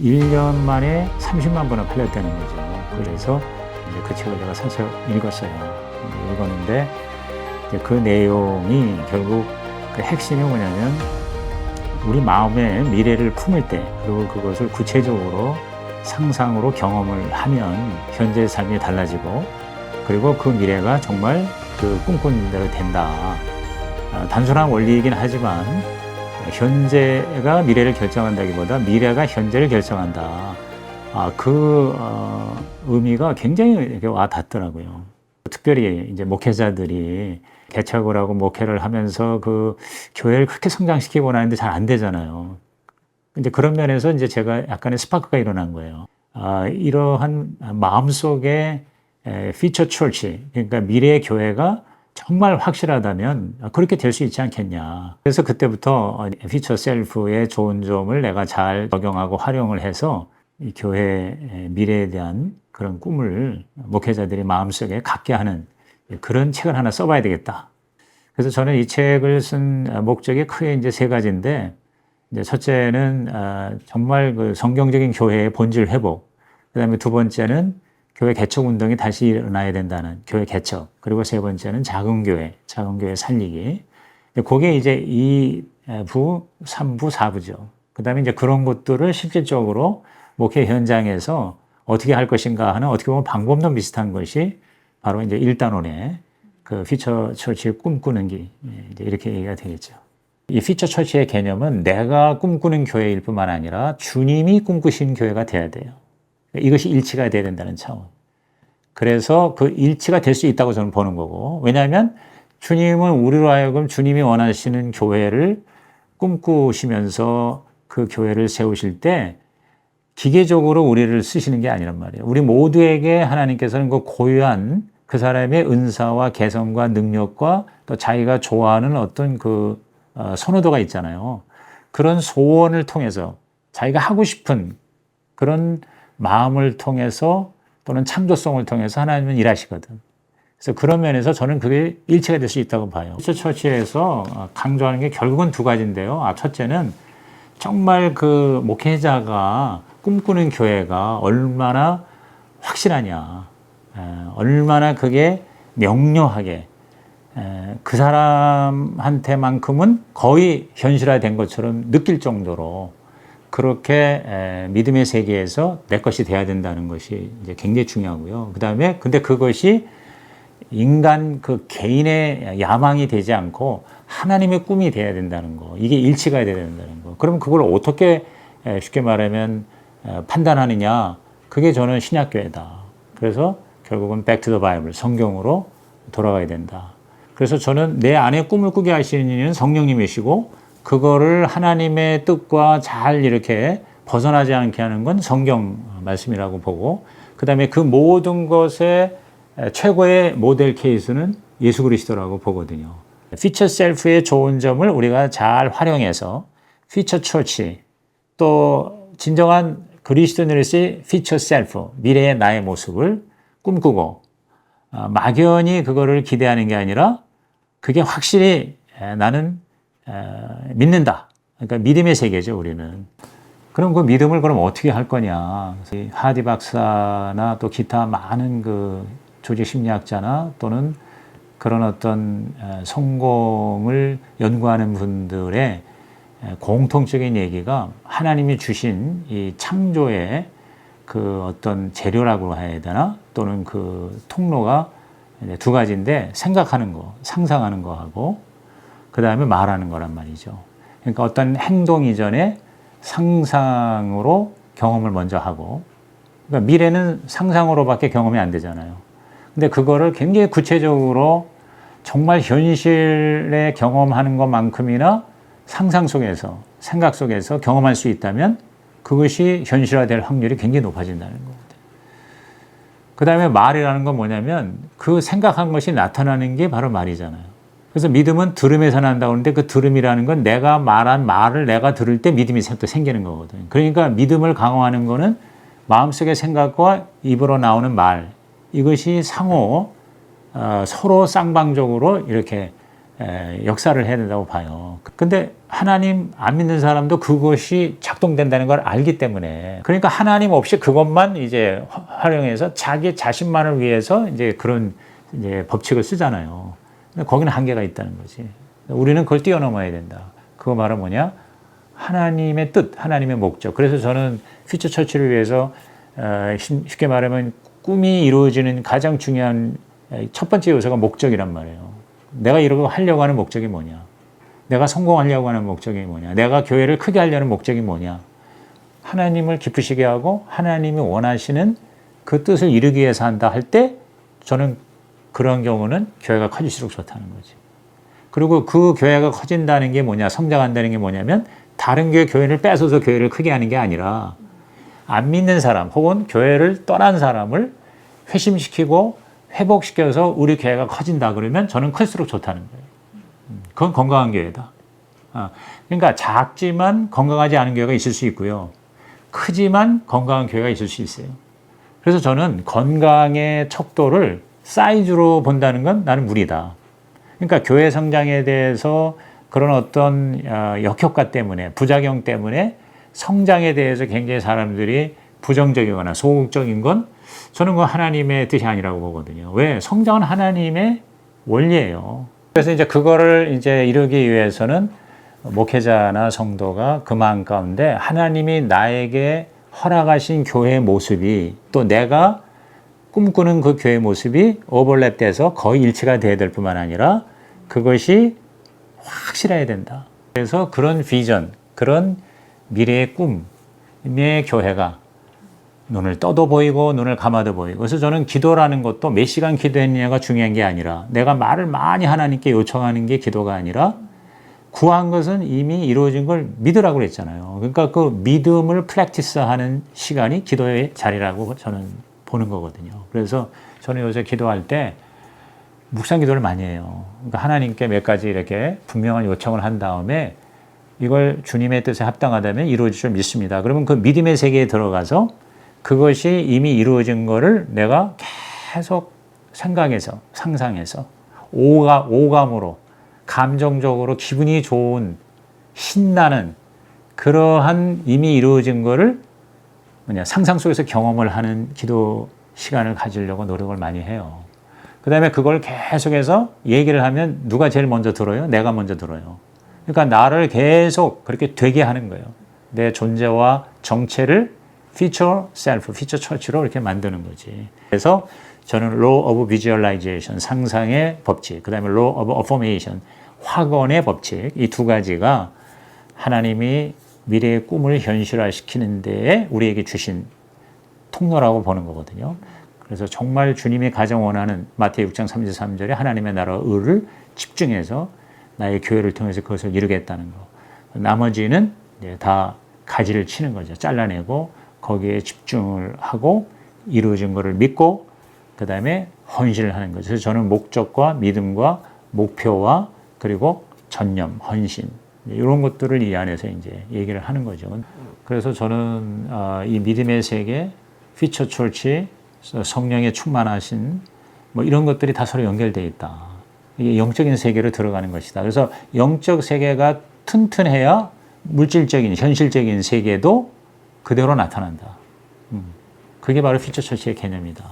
1년 만에 30만 권을 팔렸다는 거죠. 그래서 이제 그 책을 제가 사서 읽었어요. 읽었는데 이제 그 내용이 결국 그 핵심이 뭐냐면 우리 마음의 미래를 품을 때 그리고 그것을 구체적으로 상상으로 경험을 하면 현재의 삶이 달라지고 그리고 그 미래가 정말 그 꿈꾸는 대로 된다. 단순한 원리이긴 하지만 현재가 미래를 결정한다기보다 미래가 현재를 결정한다. 의미가 굉장히 와 닿더라고요. 특별히 이제 목회자들이 개척을 하고 목회를 하면서 그 교회를 그렇게 성장시키고 나는데 잘 안 되잖아요. 이제 그런 면에서 이제 제가 약간의 스파크가 일어난 거예요. 이러한 마음속에 피처 철치, 그러니까 미래의 교회가 정말 확실하다면 그렇게 될 수 있지 않겠냐. 그래서 그때부터 피처 셀프의 좋은 점을 내가 잘 적용하고 활용을 해서 이 교회의 미래에 대한 그런 꿈을 목회자들이 마음속에 갖게 하는 그런 책을 하나 써봐야 되겠다. 그래서 저는 이 책을 쓴 목적이 크게 이제 세 가지인데, 이제 첫째는 정말 그 성경적인 교회의 본질 회복. 그 다음에 두 번째는 교회 개척 운동이 다시 일어나야 된다는 교회 개척. 그리고 세 번째는 작은 교회 살리기. 그게 이제 2부, 3부, 4부죠. 그 다음에 이제 그런 것들을 실질적으로 목회 현장에서 어떻게 할 것인가 하는 어떻게 보면 방법론 비슷한 것이 바로 이제 1단원의 그 피처 처치의 꿈꾸는 길. 이제 이렇게 얘기가 되겠죠. 이 피처 처치의 개념은 내가 꿈꾸는 교회일 뿐만 아니라 주님이 꿈꾸신 교회가 돼야 돼요. 이것이 일치가 돼야 된다는 차원. 그래서 그 일치가 될 수 있다고 저는 보는 거고. 왜냐하면 주님은 우리로 하여금 주님이 원하시는 교회를 꿈꾸시면서 그 교회를 세우실 때 기계적으로 우리를 쓰시는 게 아니란 말이에요. 우리 모두에게 하나님께서는 그 고유한 그 사람의 은사와 개성과 능력과 또 자기가 좋아하는 어떤 그 선호도가 있잖아요. 그런 소원을 통해서 자기가 하고 싶은 그런 마음을 통해서 또는 창조성을 통해서 하나님은 일하시거든. 그래서 그런 면에서 저는 그게 일치가 될 수 있다고 봐요. 처치에서 강조하는 게 결국은 두 가지인데요. 첫째는 정말 그 목회자가 꿈꾸는 교회가 얼마나 확실하냐, 얼마나 그게 명료하게 그 사람한테만큼은 거의 현실화된 것처럼 느낄 정도로 그렇게 믿음의 세계에서 내 것이 돼야 된다는 것이 이제 굉장히 중요하고요. 그 다음에 근데 그것이 인간 그 개인의 야망이 되지 않고 하나님의 꿈이 돼야 된다는 거. 이게 일치가 돼야 된다는 거. 그러면 그걸 어떻게 쉽게 말하면 판단하느냐. 그게 저는 신약교회다. 그래서 결국은 back to the Bible, 성경으로 돌아가야 된다. 그래서 저는 내 안에 꿈을 꾸게 하시는 이는 성령님이시고 그거를 하나님의 뜻과 잘 이렇게 벗어나지 않게 하는 건 성경 말씀이라고 보고 그 다음에 그 모든 것의 최고의 모델 케이스는 예수 그리스도라고 보거든요. 피처 셀프의 좋은 점을 우리가 잘 활용해서 피처 처치 또 진정한 그리스도인으로서의 피처 셀프 미래의 나의 모습을 꿈꾸고 막연히 그거를 기대하는 게 아니라 그게 확실히 나는 믿는다. 그러니까 믿음의 세계죠, 우리는. 그럼 그 믿음을 그럼 어떻게 할 거냐. 하디 박사나 또 기타 많은 그 조직 심리학자나 또는 그런 어떤 성공을 연구하는 분들의 공통적인 얘기가 하나님이 주신 이 창조의 그 어떤 재료라고 해야 되나? 또는 그 통로가 두 가지인데 생각하는 거, 상상하는 거하고 그 다음에 말하는 거란 말이죠. 그러니까 어떤 행동 이전에 상상으로 경험을 먼저 하고 그러니까 미래는 상상으로밖에 경험이 안 되잖아요. 근데 그거를 굉장히 구체적으로 정말 현실에 경험하는 것만큼이나 상상 속에서 생각 속에서 경험할 수 있다면 그것이 현실화될 확률이 굉장히 높아진다는 겁니다. 그 다음에 말이라는 건 뭐냐면 그 생각한 것이 나타나는 게 바로 말이잖아요. 그래서 믿음은 들음에서 난다고 하는데 그 들음이라는 건 내가 말한 말을 내가 들을 때 믿음이 또 생기는 거거든요. 그러니까 믿음을 강화하는 거는 마음속의 생각과 입으로 나오는 말 이것이 상호 서로 쌍방적으로 이렇게 역사를 해야 된다고 봐요. 근데 하나님 안 믿는 사람도 그것이 작동된다는 걸 알기 때문에, 그러니까 하나님 없이 그것만 이제 활용해서 자기 자신만을 위해서 이제 그런 이제 법칙을 쓰잖아요. 근데 거기는 한계가 있다는 거지. 우리는 그걸 뛰어넘어야 된다. 그거 말은 뭐냐? 하나님의 뜻, 하나님의 목적. 그래서 저는 퓨처 처치를 위해서 쉽게 말하면 꿈이 이루어지는 가장 중요한 첫 번째 요소가 목적이란 말이에요. 내가 이러고 하려고 하는 목적이 뭐냐? 내가 성공하려고 하는 목적이 뭐냐? 내가 교회를 크게 하려는 목적이 뭐냐? 하나님을 기쁘시게 하고 하나님이 원하시는 그 뜻을 이루기 위해서 한다 할 때 저는 그런 경우는 교회가 커질수록 좋다는 거지. 그리고 그 교회가 커진다는 게 뭐냐? 성장한다는 게 뭐냐면 다른 교회를 뺏어서 교회를 크게 하는 게 아니라 안 믿는 사람 혹은 교회를 떠난 사람을 회심시키고 회복시켜서 우리 교회가 커진다 그러면 저는 클수록 좋다는 거예요. 그건 건강한 교회다. 그러니까 작지만 건강하지 않은 교회가 있을 수 있고요. 크지만 건강한 교회가 있을 수 있어요. 그래서 저는 건강의 척도를 사이즈로 본다는 건 나는 무리다. 그러니까 교회 성장에 대해서 그런 어떤 역효과 때문에, 부작용 때문에 성장에 대해서 굉장히 사람들이 부정적이거나 소극적인 건 저는 그 하나님의 뜻이 아니라고 보거든요. 왜? 성장은 하나님의 원리예요. 그래서 이제 그거를 이제 이루기 위해서는 목회자나 성도가 그 마음 가운데 하나님이 나에게 허락하신 교회의 모습이 또 내가 꿈꾸는 그 교회의 모습이 오버랩돼서 거의 일치가 돼야 될 뿐만 아니라 그것이 확실해야 된다. 그래서 그런 비전, 그런 미래의 꿈의 교회가 눈을 떠도 보이고 눈을 감아도 보이고. 그래서 저는 기도라는 것도 몇 시간 기도했느냐가 중요한 게 아니라 내가 말을 많이 하나님께 요청하는 게 기도가 아니라 구한 것은 이미 이루어진 걸 믿으라고 그랬잖아요. 그러니까 그 믿음을 프랙티스하는 시간이 기도의 자리라고 저는 보는 거거든요. 그래서 저는 요새 기도할 때 묵상 기도를 많이 해요. 그러니까 하나님께 몇 가지 이렇게 분명한 요청을 한 다음에 이걸 주님의 뜻에 합당하다면 이루어질 줄 믿습니다. 그러면 그 믿음의 세계에 들어가서 그것이 이미 이루어진 거를 내가 계속 생각해서, 상상해서, 오감으로, 감정적으로 기분이 좋은, 신나는 그러한 이미 이루어진 거를 상상 속에서 경험을 하는 기도 시간을 가지려고 노력을 많이 해요. 그 다음에 그걸 계속해서 얘기를 하면 누가 제일 먼저 들어요? 내가 먼저 들어요. 그러니까 나를 계속 그렇게 되게 하는 거예요. 내 존재와 정체를 feature self, feature church로 이렇게 만드는 거지. 그래서 저는 law of visualization, 상상의 법칙, 그 다음에 law of affirmation, 확언의 법칙, 이 두 가지가 하나님이 미래의 꿈을 현실화시키는 데에 우리에게 주신 통로라고 보는 거거든요. 그래서 정말 주님이 가장 원하는 마태복 6장 33절에 하나님의 나라와 의를 집중해서 나의 교회를 통해서 그것을 이루겠다는 거. 나머지는 이제 다 가지를 치는 거죠. 잘라내고 거기에 집중을 하고 이루어진 것을 믿고 그 다음에 헌신을 하는 거죠. 그래서 저는 목적과 믿음과 목표와 그리고 전념, 헌신 이런 것들을 이 안에서 이제 얘기를 하는 거죠. 그래서 저는 이 믿음의 세계, 퓨처 처치, 성령에 충만하신 뭐 이런 것들이 다 서로 연결되어 있다. 이게 영적인 세계로 들어가는 것이다. 그래서 영적 세계가 튼튼해야 물질적인, 현실적인 세계도 그대로 나타난다. 그게 바로 퓨처 처치의 개념이다.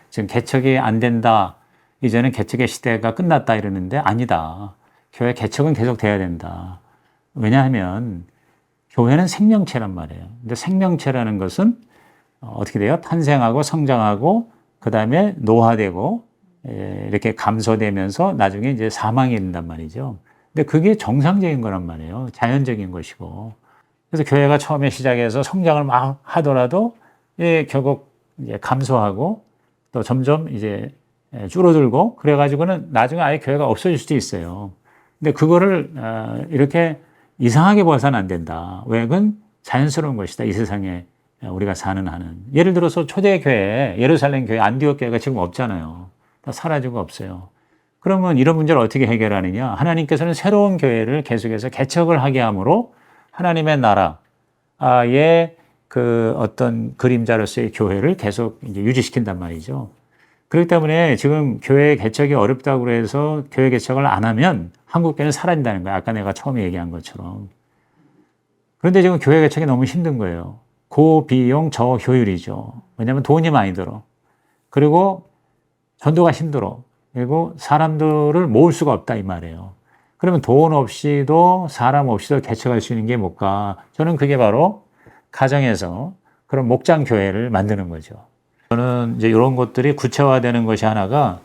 지금 개척이 안 된다. 이제는 개척의 시대가 끝났다 이러는데 아니다. 교회 개척은 계속 돼야 된다. 왜냐하면 교회는 생명체란 말이에요. 근데 생명체라는 것은 어떻게 돼요? 탄생하고 성장하고 그 다음에 노화되고 이렇게 감소되면서 나중에 이제 사망이 된단 말이죠. 근데 그게 정상적인 거란 말이에요. 자연적인 것이고. 그래서 교회가 처음에 시작해서 성장을 막 하더라도 결국 이제 감소하고 또 점점 이제 줄어들고 그래가지고는 나중에 아예 교회가 없어질 수도 있어요. 근데 그거를 이렇게 이상하게 봐서는 안 된다. 왜? 그건 자연스러운 것이다. 이 세상에 우리가 사는 한은. 예를 들어서 초대교회, 예루살렘 교회, 안디옥 교회가 지금 없잖아요. 다 사라지고 없어요. 그러면 이런 문제를 어떻게 해결하느냐? 하나님께서는 새로운 교회를 계속해서 개척을 하게 함으로 하나님의 나라의 그 어떤 그림자로서의 교회를 계속 이제 유지시킨단 말이죠. 그렇기 때문에 지금 교회 개척이 어렵다고 해서 교회 개척을 안 하면 한국교회는 사라진다는 거예요. 아까 내가 처음에 얘기한 것처럼. 그런데 지금 교회 개척이 너무 힘든 거예요. 고비용 저효율이죠. 왜냐하면 돈이 많이 들어. 그리고 전도가 힘들어. 그리고 사람들을 모을 수가 없다 이 말이에요. 그러면 돈 없이도 사람 없이도 개척할 수 있는 게 뭘까? 저는 그게 바로 가정에서 그런 목장 교회를 만드는 거죠. 저는 이제 이런 것들이 구체화되는 것이 하나가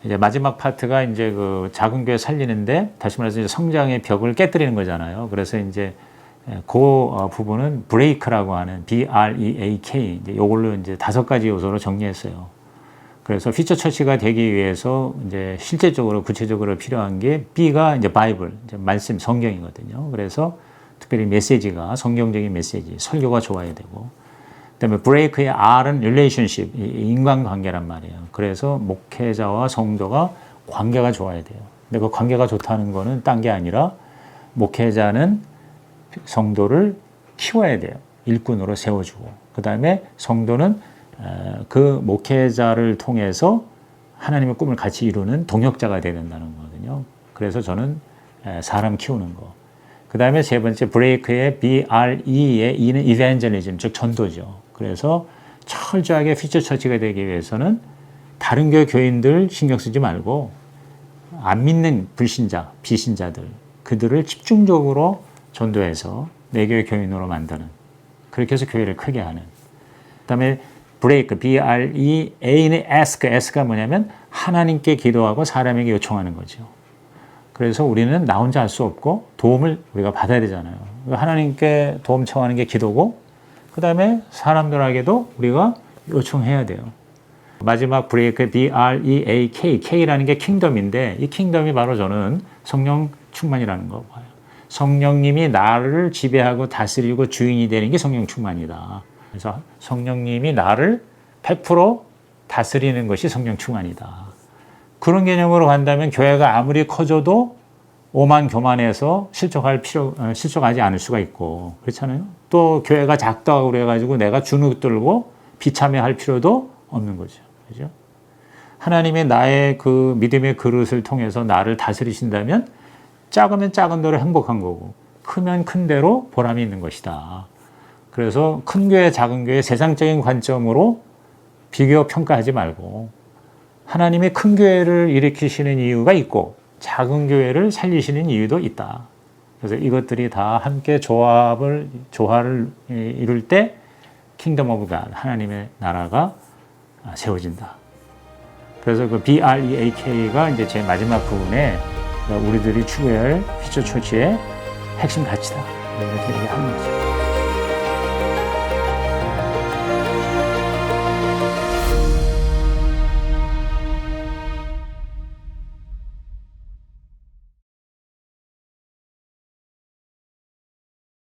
이제 마지막 파트가 이제 그 작은 교회 살리는데 다시 말해서 이제 성장의 벽을 깨뜨리는 거잖아요. 그래서 이제 그 부분은 브레이크라고 하는 BREAK 이제 요걸로 이제 5가지 요소로 정리했어요. 그래서 피처 처치가 되기 위해서 이제 실제적으로 구체적으로 필요한 게 B가 이제 바이블, 이제 말씀, 성경이거든요. 그래서 특별히 메시지가 성경적인 메시지, 설교가 좋아야 되고, 그다음에 브레이크의 R은 relationship, 인간관계란 말이에요. 그래서 목회자와 성도가 관계가 좋아야 돼요. 근데 그 관계가 좋다는 거는 딴 게 아니라 목회자는 성도를 키워야 돼요. 일꾼으로 세워주고, 그다음에 성도는 그 목회자를 통해서 하나님의 꿈을 같이 이루는 동역자가 되어야 된다는 거거든요. 그래서 저는 사람 키우는 거. 그 다음에 세 번째 브레이크의 BRE의 E는 이벤젤리즘, 즉 전도죠. 그래서 철저하게 피처 처치가 되기 위해서는 다른 교회 교인들 신경 쓰지 말고 안 믿는 불신자, 비신자들 그들을 집중적으로 전도해서 내 교회 교인으로 만드는, 그렇게 해서 교회를 크게 하는. 그 다음에 브레이크, B-R-E-A는 ask, ask가 뭐냐면 하나님께 기도하고 사람에게 요청하는 거죠. 그래서 우리는 나 혼자 할 수 없고 도움을 우리가 받아야 되잖아요. 하나님께 도움 청하는 게 기도고, 그 다음에 사람들에게도 우리가 요청해야 돼요. 마지막 브레이크, B-R-E-A-K, K라는 게 킹덤인데 이 킹덤이 바로 저는 성령 충만이라는 거 봐요. 성령님이 나를 지배하고 다스리고 주인이 되는 게 성령 충만이다. 그래서 성령님이 나를 100% 다스리는 것이 성령 충만이다. 그런 개념으로 간다면 교회가 아무리 커져도 오만 교만해서 실족하지 않을 수가 있고, 그렇잖아요. 또 교회가 작다고 그래가지고 내가 주눅 들고 비참해할 필요도 없는 거죠. 그죠? 하나님의 나의 그 믿음의 그릇을 통해서 나를 다스리신다면 작으면 작은 대로 행복한 거고, 크면 큰 대로 보람이 있는 것이다. 그래서 큰 교회, 작은 교회 세상적인 관점으로 비교 평가하지 말고 하나님의 큰 교회를 일으키시는 이유가 있고 작은 교회를 살리시는 이유도 있다. 그래서 이것들이 다 함께 조화를 이룰 때 킹덤 오브 갓, 하나님의 나라가 세워진다. 그래서 그 BREAK가 이제 제 마지막 부분에 우리들이 추구해야 할 피처 처치의 핵심 가치다. 이렇게 얘기하는 거죠.